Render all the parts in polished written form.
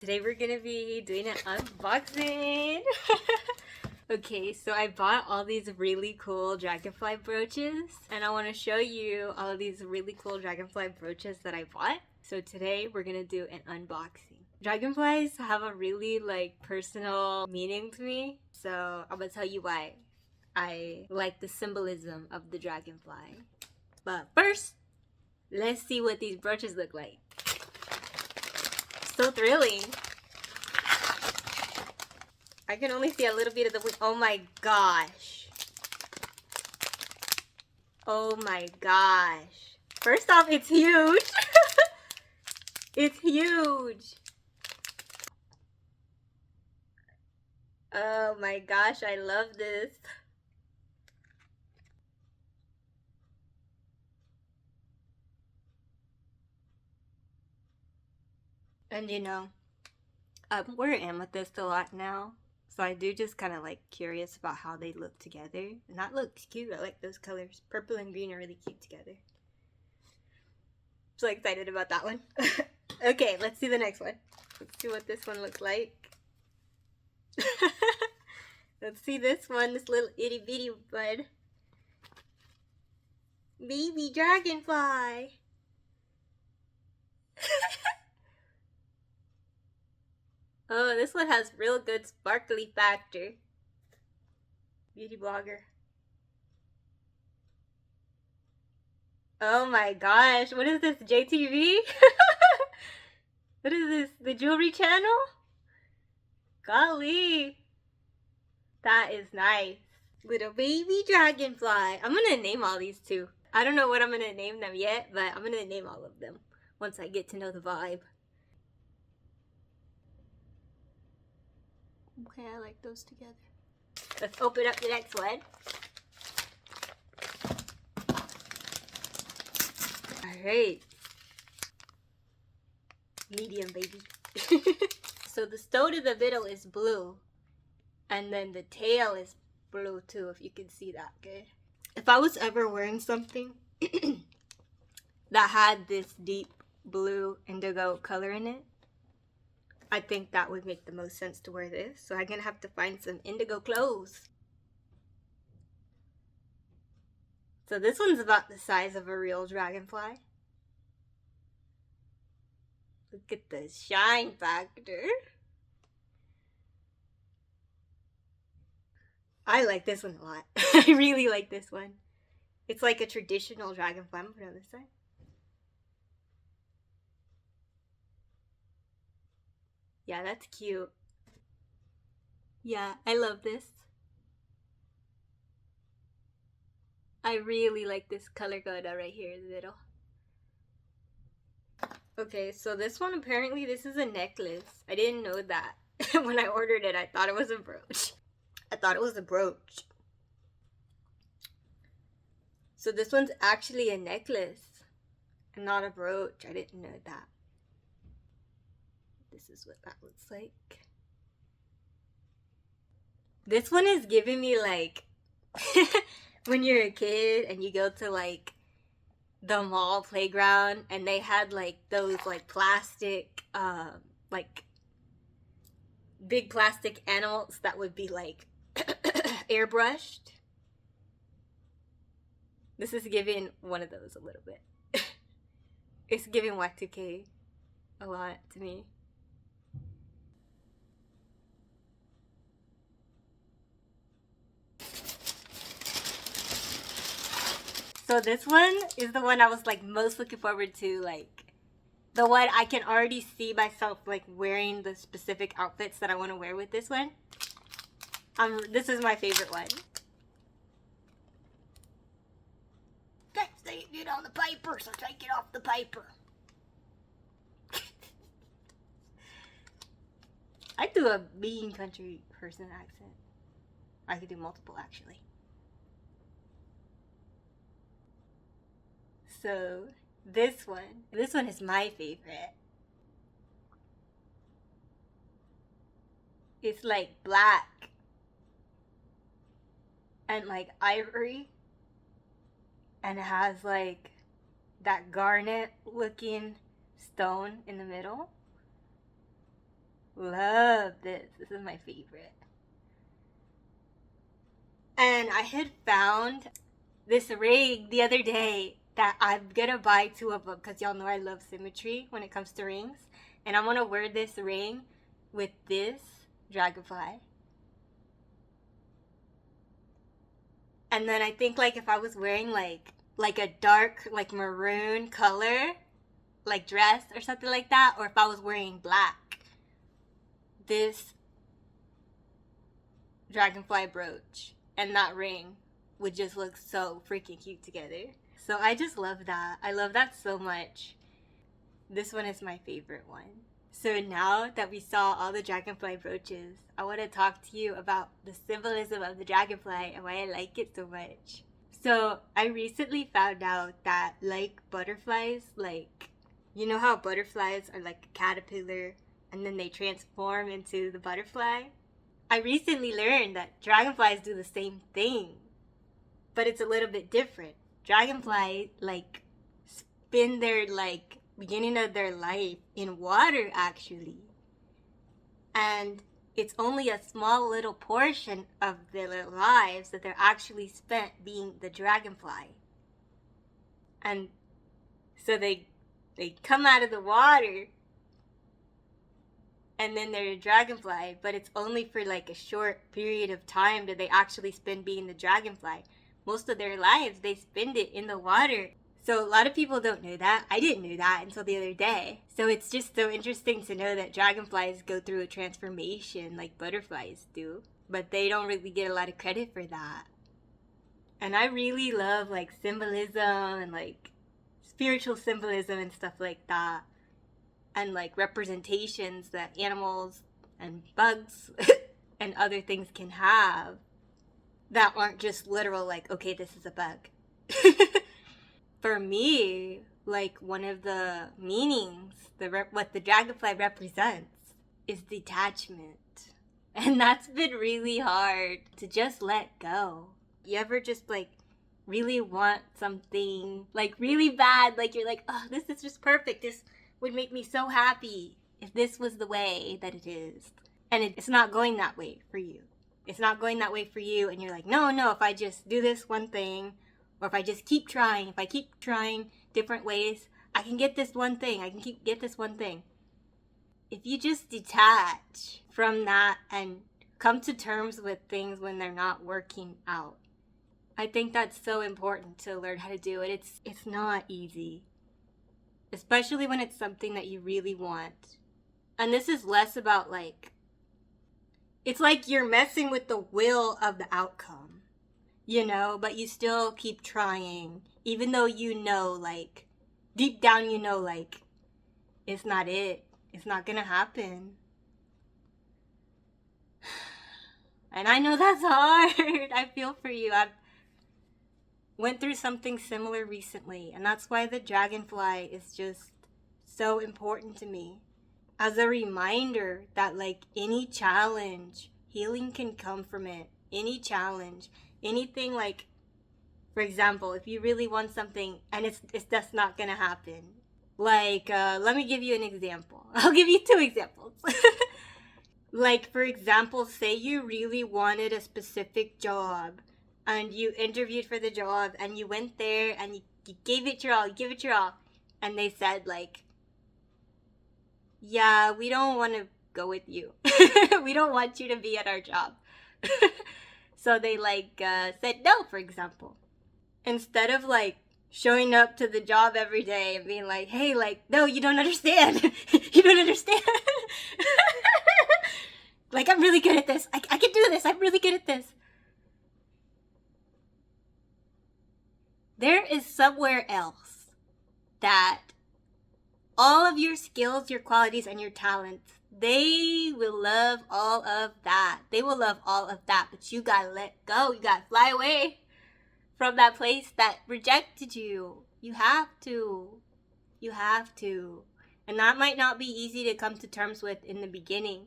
Today we're gonna be doing an unboxing. Okay, so I bought all these really cool dragonfly brooches, and I want to show you all of these really cool dragonfly brooches that I bought. So today we're gonna do an unboxing. Dragonflies have a really personal meaning to me, so I'm gonna tell you why I like the symbolism of the dragonfly. But first, let's see what these brooches look like. So thrilling. I can only see a little bit of the wing. Oh my gosh. Oh my gosh. First off, it's huge. It's huge. Oh my gosh, I love this. And I'm wearing amethyst a lot now. So I do just kind of curious about how they look together. And that looks cute. I like those colors. Purple and green are really cute together. So excited about that one. Okay, let's see the next one. Let's see what this one looks like. Let's see this one, this little itty bitty bud. Baby dragonfly. Oh, this one has real good sparkly factor. Beauty blogger. Oh my gosh, what is this, JTV? What is this, the jewelry channel? Golly. That is nice. Little baby dragonfly. I'm gonna name all these too. I don't know what I'm gonna name them yet, but I'm gonna name all of them once I get to know the vibe. Okay, I like those together. Let's open up the next one. Alright. Medium, baby. So the stone in the middle is blue. And then the tail is blue too, if you can see that good. If I was ever wearing something that had this deep blue indigo color in it, I think that would make the most sense to wear this. So I'm gonna have to find some indigo clothes. So this one's about the size of a real dragonfly. Look at the shine factor. I like this one a lot. I really like this one. It's like a traditional dragonfly. I'm gonna put it on this side. Yeah, that's cute. Yeah, I love this. I really like this color going on right here in the middle. Okay, so this one, apparently this is a necklace. I didn't know that. When I ordered it, I thought it was a brooch. I thought it was a brooch. So this one's actually a necklace and not a brooch. I didn't know that. This is what that looks like. This one is giving me when you're a kid and you go to the mall playground and they had those plastic big plastic animals that would be airbrushed. This is giving one of those a little bit. It's giving Y2K a lot to me. So this one is the one I was most looking forward to, the one I can already see myself wearing the specific outfits that I want to wear with this one. This is my favorite one. That's it on the paper, so take it off the paper. I do a mean country person accent. I could do multiple actually. So this one is my favorite. It's black and ivory, and it has that garnet looking stone in the middle. love this. This is my favorite. And I had found this ring the other day that I'm gonna buy 2 of them because y'all know I love symmetry when it comes to rings. And I'm gonna wear this ring with this dragonfly. And then I think like if I was wearing like a dark like maroon color like dress or something like that, or if I was wearing black, this dragonfly brooch and that ring would just look so freaking cute together. So I just love that. I love that so much. This one is my favorite one. So now that we saw all the dragonfly brooches, I want to talk to you about the symbolism of the dragonfly and why I like it so much. So I recently found out that like butterflies, like, you know how butterflies are like a caterpillar and then they transform into the butterfly? I recently learned that dragonflies do the same thing, but it's a little bit different. Dragonflies like spend their like beginning of their life in water actually, and it's only a small little portion of their lives that they're actually spent being the dragonfly. And so they come out of the water and then they're a dragonfly, but it's only for like a short period of time that they actually spend being the dragonfly. Most of their lives they spend it in the water. So a lot of people don't know that. I didn't know that until the other day. So it's just so interesting to know that dragonflies go through a transformation like butterflies do, but they don't really get a lot of credit for that. And I really love like symbolism and like spiritual symbolism and stuff like that, and like representations that animals and bugs and other things can have that aren't just literal like, okay, this is a bug. For me, like one of the meanings, what the dragonfly represents is detachment. And that's been really hard to just let go. You ever just like really want something like really bad, like you're like, oh, this is just perfect. This would make me so happy if this was the way that it is. And it's not going that way for you. It's not going that way for you. And you're like, no, if I just do this one thing, or if I just keep trying, if I keep trying different ways, I can get this one thing. I can get this one thing. If you just detach from that and come to terms with things when they're not working out, I think that's so important to learn how to do it. It's not easy, especially when it's something that you really want. And this is less about like, it's like you're messing with the will of the outcome, you know, but you still keep trying, even though you know, like, deep down you know, like, it's not it. It's not gonna happen. And I know that's hard. I feel for you. I've went through something similar recently, and that's why the dragonfly is just so important to me. As a reminder that like any challenge, healing can come from it. Any challenge, anything, like, for example, if you really want something and it's just not gonna happen. Like, let me give you an example. I'll give you 2 examples. Like, for example, say you really wanted a specific job and you interviewed for the job and you went there and you gave it your all, and they said like, yeah, we don't want to go with you. We don't want you to be at our job. So they like said no, for example. Instead of like showing up to the job every day and being like, hey, like, no, you don't understand. You don't understand. Like, I'm really good at this. I can do this. I'm really good at this. There is somewhere else that all of your skills, your qualities, and your talents, they will love all of that. They will love all of that, but you gotta let go. You gotta fly away from that place that rejected you. You have to. You have to. And that might not be easy to come to terms with in the beginning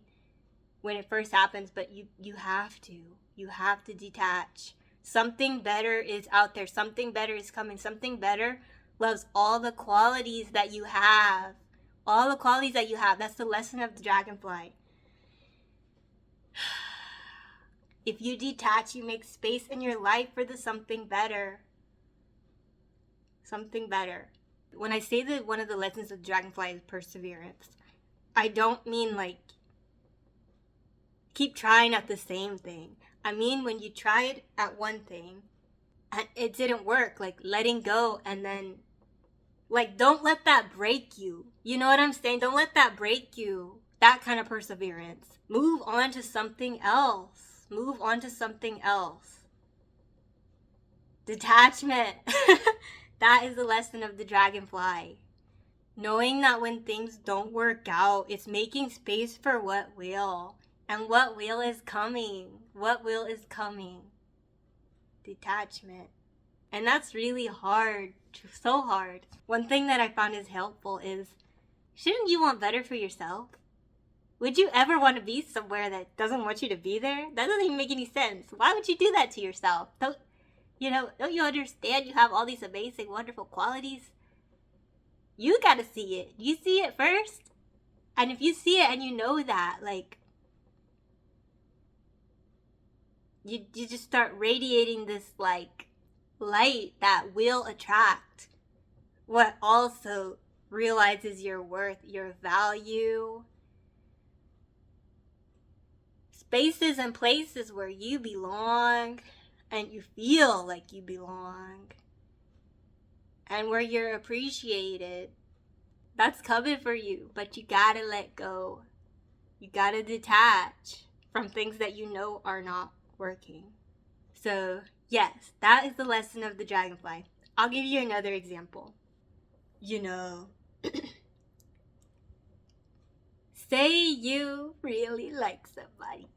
when it first happens, but you have to. You have to detach. Something better is out there. Something better is coming. Something better loves all the qualities that you have. All the qualities that you have. That's the lesson of the dragonfly. If you detach, you make space in your life for the something better. Something better. When I say that one of the lessons of Dragonfly is perseverance, I don't mean like keep trying at the same thing. I mean when you tried at one thing and it didn't work, like letting go, and then like don't let that break you. You know what I'm saying? Don't let that break you. That kind of perseverance. Move on to something else. Move on to something else. Detachment. That is the lesson of the dragonfly. Knowing that when things don't work out, it's making space for what will. And what will is coming. What will is coming. Detachment. And that's really hard. So hard. One thing that I found is helpful is, shouldn't you want better for yourself? Would you ever want to be somewhere that doesn't want you to be there? That doesn't even make any sense. Why would you do that to yourself? Don't you understand you have all these amazing, wonderful qualities? You gotta see it. You see it first. And if you see it and you know that, like, you just start radiating this, like, light that will attract what also realizes your worth, your value. Spaces and places where you belong and you feel like you belong and where you're appreciated. That's coming for you, but you gotta let go. You gotta detach from things that you know are not working. So yes, that is the lesson of the dragonfly. I'll give you another example. Say you really like somebody.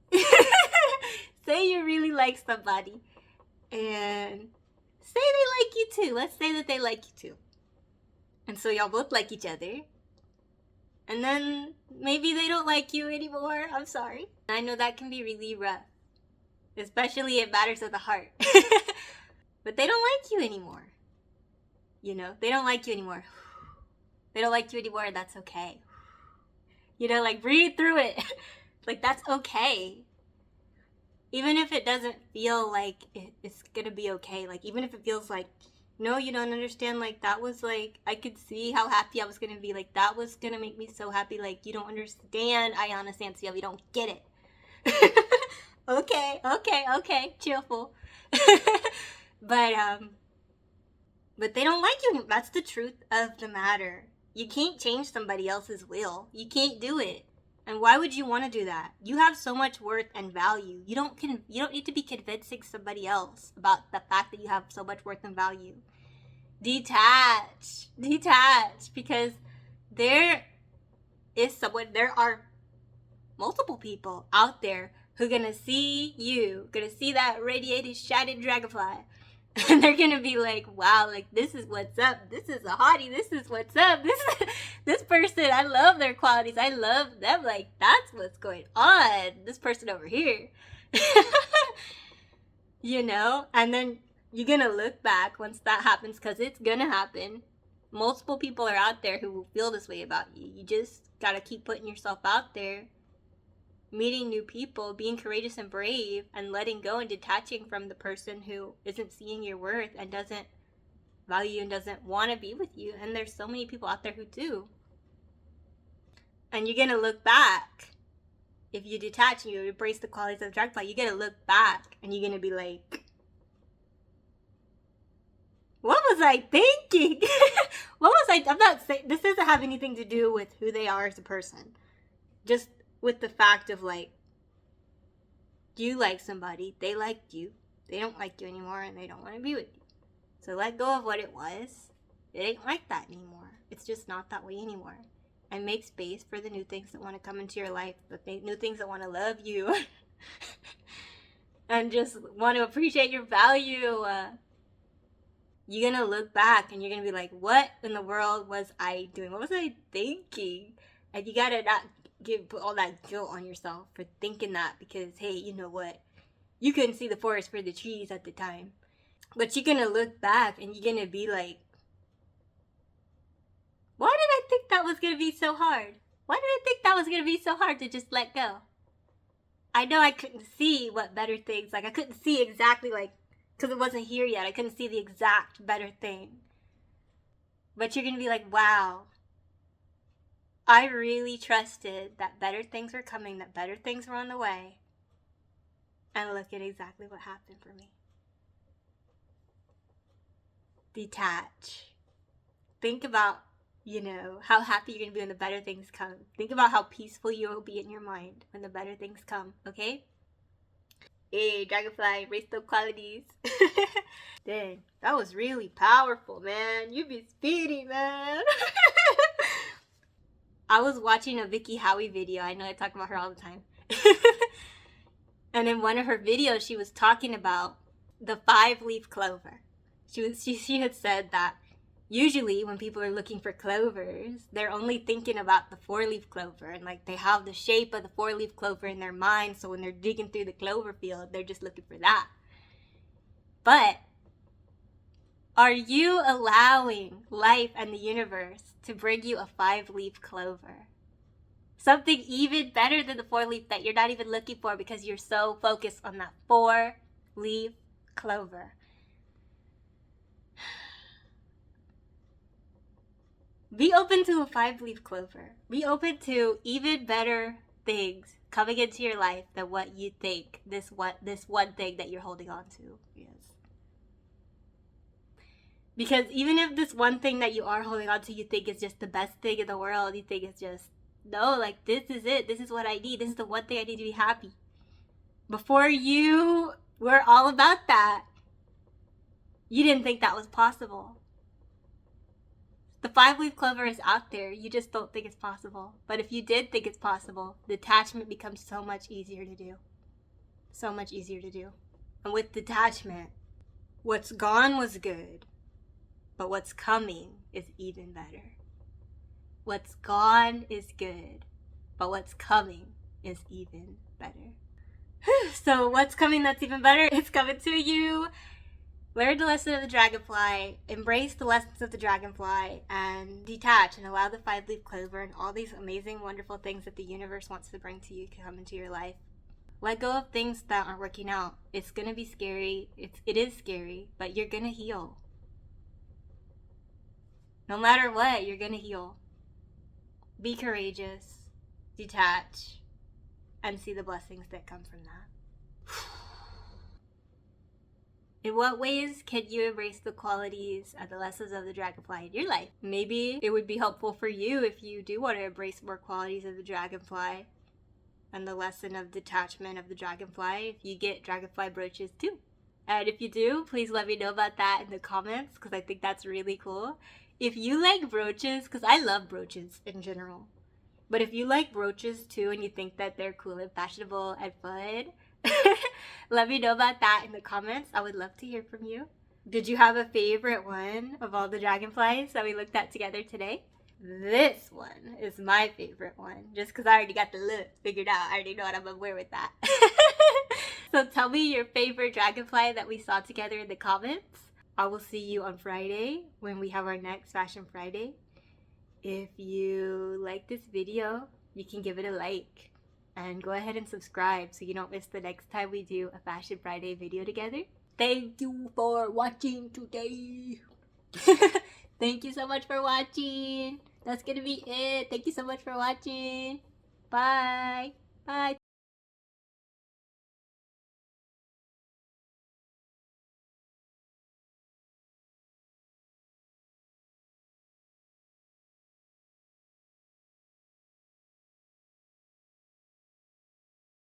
Say you really like somebody. And say they like you too. Let's say that they like you too. And so y'all both like each other. And then maybe they don't like you anymore. I'm sorry. I know that can be really rough. Especially in matters of the heart. But they don't like you anymore. They don't like you anymore. They don't like you anymore, and that's okay. Like breathe through it. Like that's okay. Even if it doesn't feel like it's gonna be okay. Like even if it feels like, no, you don't understand. Like that was like, I could see how happy I was gonna be. Like that was gonna make me so happy. Like you don't understand, Iyona Sansiove. You don't get it. Okay. Cheerful. But they don't like you. That's the truth of the matter. You can't change somebody else's will. You can't do it. And why would you want to do that? You have so much worth and value. You don't need to be convincing somebody else about the fact that you have so much worth and value. Detach, because there are multiple people out there who are gonna see you, gonna see that radiated, shining dragonfly. And they're gonna be like, wow, like this is what's up. This is a hottie. This is what's up. This person, I love their qualities. I love them. Like that's what's going on. This person over here. And then you're gonna look back once that happens, because it's gonna happen. Multiple people are out there who will feel this way about you. You just gotta keep putting yourself out there, meeting new people, being courageous and brave, and letting go and detaching from the person who isn't seeing your worth and doesn't value and doesn't want to be with you. And there's so many people out there who do. And you're gonna look back. If you detach and you embrace the qualities of Dragonfly, you're gonna look back and you're gonna be like, what was I thinking? I'm not saying, this doesn't have anything to do with who they are as a person. Just with the fact of like, you like somebody, they liked you, they don't like you anymore, and they don't want to be with you. So let go of what it was. It ain't like that anymore. It's just not that way anymore. And make space for the new things that want to come into your life, the new things that want to love you and just want to appreciate your value. You're gonna look back and you're gonna be like, what in the world was I doing? What was I thinking? And you gotta not put all that guilt on yourself for thinking that, because hey, you know what? You couldn't see the forest for the trees at the time. But you're gonna look back and you're gonna be like, why did I think that was gonna be so hard? Why did I think that was gonna be so hard to just let go? I know I couldn't see what better things, like I couldn't see exactly, like, because it wasn't here yet. I couldn't see the exact better thing. But you're going to be like, wow, I really trusted that better things were coming, that better things were on the way. And look at exactly what happened for me. Detach. Think about, how happy you're going to be when the better things come. Think about how peaceful you will be in your mind when the better things come, okay? Hey, Dragonfly, raise the qualities. Dang, that was really powerful, man. You be speedy, man. I was watching a Vicki Howie video. I know I talk about her all the time. And in one of her videos, she was talking about the 5-leaf clover. She had said that usually when people are looking for clovers, they're only thinking about the 4-leaf clover, and like they have the shape of the 4-leaf clover in their mind, so when they're digging through the clover field, they're just looking for that. But are you allowing life and the universe to bring you a 5-leaf clover? Something even better than the 4-leaf that you're not even looking for because you're so focused on that 4-leaf clover. Be open to a 5-leaf clover. Be open to even better things coming into your life than what you think this one thing that you're holding on to is. Because even if this one thing that you are holding on to you think is just the best thing in the world, you think it's just, no, like this is it. This is what I need. This is the one thing I need to be happy. Before you were all about that, you didn't think that was possible. The 5-leaf clover is out there. You just don't think it's possible. But if you did think it's possible, detachment becomes so much easier to do. So much easier to do. And with detachment, what's gone was good, but what's coming is even better. What's gone is good, but what's coming is even better. So what's coming that's even better? It's coming to you. Learn the lesson of the dragonfly, embrace the lessons of the dragonfly, and detach and allow the 5-leaf clover and all these amazing, wonderful things that the universe wants to bring to you to come into your life. Let go of things that aren't working out. It's going to be scary. It is scary, but you're going to heal. No matter what, you're going to heal. Be courageous, detach, and see the blessings that come from that. In what ways can you embrace the qualities and the lessons of the dragonfly in your life? Maybe it would be helpful for you if you do want to embrace more qualities of the dragonfly and the lesson of detachment of the dragonfly, if you get dragonfly brooches too. And if you do, please let me know about that in the comments because I think that's really cool. If you like brooches, because I love brooches in general, but if you like brooches too and you think that they're cool and fashionable and fun, let me know about that in the comments. I would love to hear from you. Did you have a favorite one of all the dragonflies that we looked at together today? This one is my favorite one, just because I already got the look figured out. I already know what I'm gonna wear with that. So tell me your favorite dragonfly that we saw together in the comments. I will see you on Friday when we have our next Fashion Friday. If you like this video, you can give it a like. And go ahead and subscribe so you don't miss the next time we do a Fashion Friday video together. Thank you for watching today. Thank you so much for watching. That's gonna be it. Thank you so much for watching. Bye. Bye.